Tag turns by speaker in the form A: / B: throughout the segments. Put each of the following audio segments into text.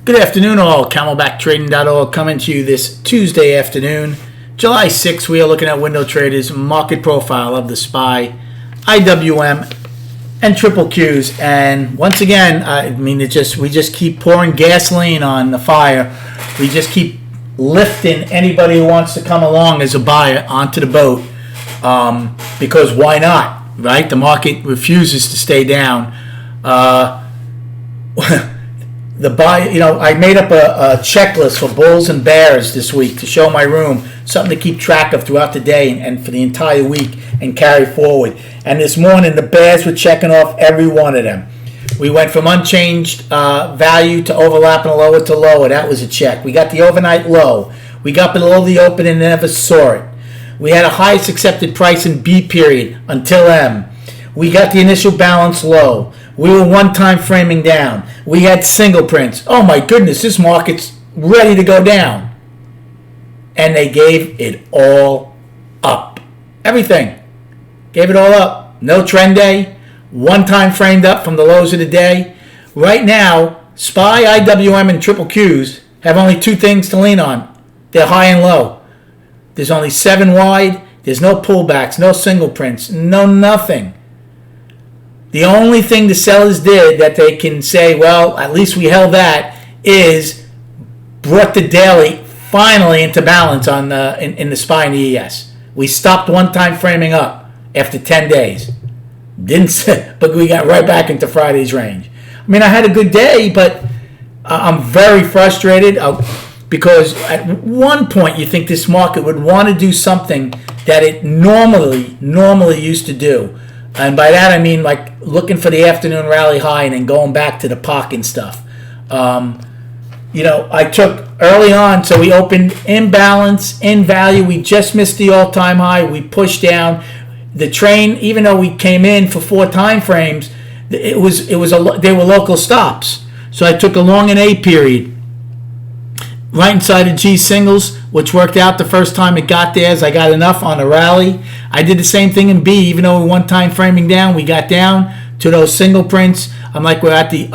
A: Good afternoon all. CamelbackTrading.org coming to you this Tuesday afternoon. July 6th, we are looking at Window Traders market profile of the SPY, IWM, and triple Qs. And once again, we just keep pouring gasoline on the fire. We just keep lifting anybody who wants to come along as a buyer onto the boat. Because why not, right? The market refuses to stay down. The buy, I made up a checklist for bulls and bears this week to show my room, something to keep track of throughout the day and for the entire week and carry forward. And this morning, the bears were checking off every one of them. We went from unchanged value to overlapping lower to lower. That was a check. We got the overnight low. We got below the open and never saw it. We had a highest accepted price in B period until M. We got the initial balance low. We were one-time framing down. We had single prints. Oh my goodness, this market's ready to go down. And they gave it all up. Everything. Gave it all up. No trend day. One-time framed up from the lows of the day. Right now, SPY, IWM, and triple Qs have only two things to lean on. They're high and low. There's only 7 wide. There's no pullbacks, no single prints, no nothing. The only thing the sellers did that they can say, well, at least we held that, is brought the daily finally into balance on in the SPY and the ES. We stopped one-time framing up after 10 days. But we got right back into Friday's range. I mean, I had a good day, but I'm very frustrated because at one point you think this market would want to do something that it normally used to do. And by that I mean like looking for the afternoon rally high and then going back to the POC and stuff. I took early on, so we opened in balance, in value. We just missed the all-time high. We pushed down. The train, even though we came in for 4 time frames, they were local stops. So I took a long and A period right inside of G singles, which worked out the first time it got there, as I got enough on a rally. I did the same thing in B, even though we one-time framing down, we got down to those single prints. I'm like, we're at the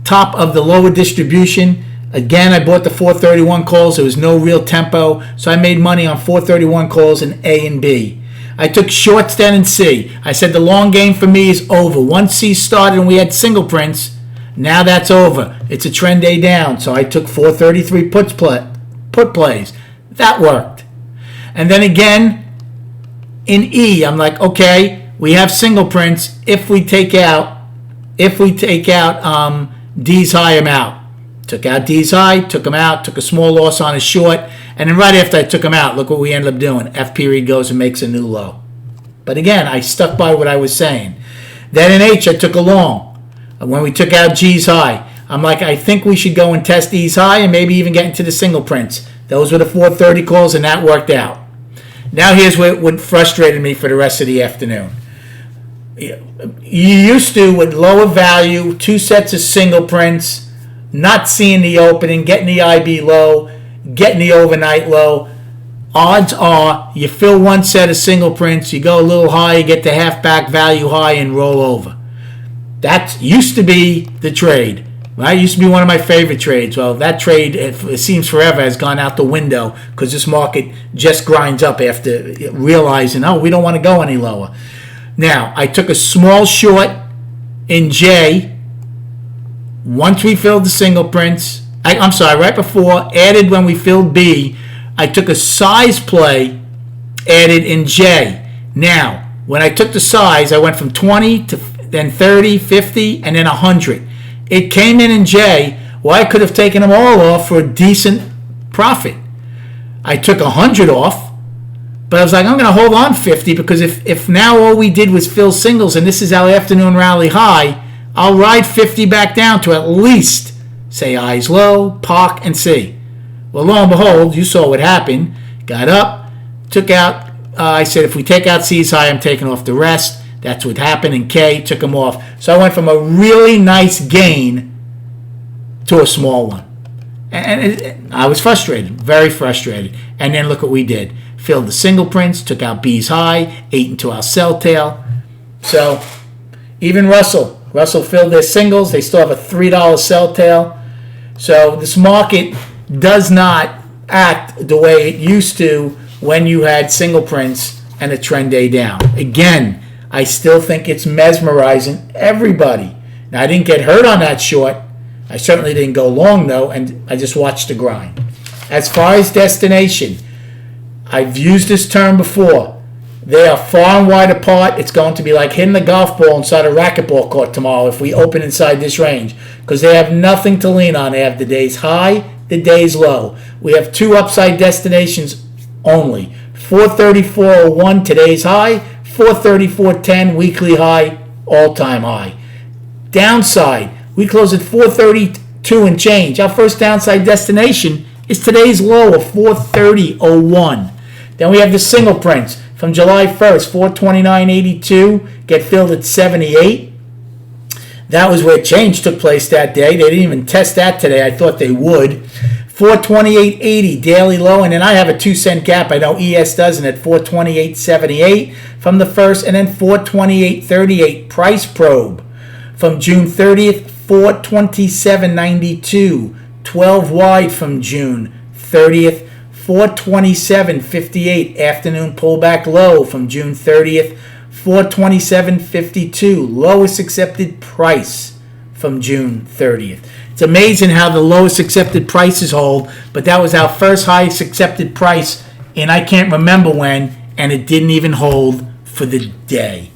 A: top of the lower distribution. Again, I bought the 431 calls. There was no real tempo, so I made money on 431 calls in A and B. I took shorts then in C. I said the long game for me is over. Once C started and we had single prints, now that's over. It's a trend day down. So I took 433 put plays. That worked. And then again, in E, I'm like, okay, we have single prints. If we take out D's high, I'm out. Took out D's high, took him out, took a small loss on his short, and then right after I took him out, look what we ended up doing. F period goes and makes a new low. But again, I stuck by what I was saying. Then in H, I took a long. When we took out G's high, I'm like, I think we should go and test E's high and maybe even get into the single prints. Those were the 430 calls, and that worked out. Now here's what frustrated me for the rest of the afternoon. You used to, with lower value, 2 sets of single prints, not seeing the opening, getting the IB low, getting the overnight low. Odds are you fill 1 set of single prints, you go a little high, you get the half-back value high and roll over. That used to be the trade, right? It used to be one of my favorite trades. Well, that trade, it seems forever, has gone out the window because this market just grinds up after realizing, oh, we don't want to go any lower. Now, I took a small short in J once we filled the single prints. Right before, added when we filled B. I took a size play, added in J. Now, when I took the size, I went from 20 to then 30, 50, and then 100. It came in J. Well, I could have taken them all off for a decent profit. I took 100 off, but I was like, I'm going to hold on 50 because if now all we did was fill singles and this is our afternoon rally high, I'll ride 50 back down to at least, say, I's low, POC, and C. Well, lo and behold, you saw what happened. Got up, took out, I said, if we take out C's high, I'm taking off the rest. That's what happened in K, took them off. So I went from a really nice gain to a small one. And I was frustrated, very frustrated. And then look what we did. Filled the single prints, took out B's high, ate into our sell tail. So even Russell filled their singles. They still have a $3 sell tail. So this market does not act the way it used to when you had single prints and a trend day down. Again, I still think it's mesmerizing everybody. Now, I didn't get hurt on that short. I certainly didn't go long, though, and I just watched the grind. As far as destination, I've used this term before. They are far and wide apart. It's going to be like hitting the golf ball inside a racquetball court tomorrow if we open inside this range, because they have nothing to lean on. They have the day's high, the day's low. We have two upside destinations only. 434.01 today's high, 434.10 weekly high, all-time high. Downside, we close at 432 and change. Our first downside destination is today's low of 430.01. Then we have the single prints from July 1st, 429.82, get filled at 78. That was where change took place that day. They didn't even test that today. I thought they would. 428.80 daily low, and then I have a 2-cent gap. I know ES doesn't at 428.78 from the first, and then 428.38 price probe from June 30th, 427.92, 12 wide from June 30th, 427.58 afternoon pullback low from June 30th, 427.52 lowest accepted price from June 30th. It's amazing how the lowest accepted prices hold, but that was our first highest accepted price, and I can't remember when, and it didn't even hold for the day.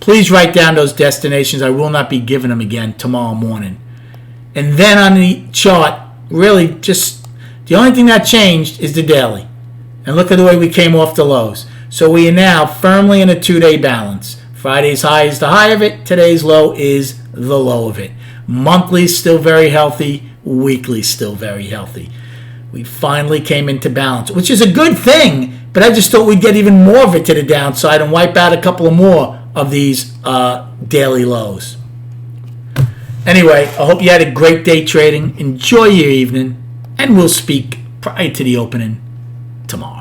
A: Please write down those destinations. I will not be giving them again tomorrow morning. And then on the chart, really just the only thing that changed is the daily. And look at the way we came off the lows. So we are now firmly in a 2-day balance. Friday's high is the high of it. Today's low is the low of it. Monthly is still very healthy. Weekly is still very healthy. We finally came into balance, which is a good thing, but I just thought we'd get even more of it to the downside and wipe out a couple of more of these daily lows. Anyway, I hope you had a great day trading. Enjoy your evening, and we'll speak prior to the opening tomorrow.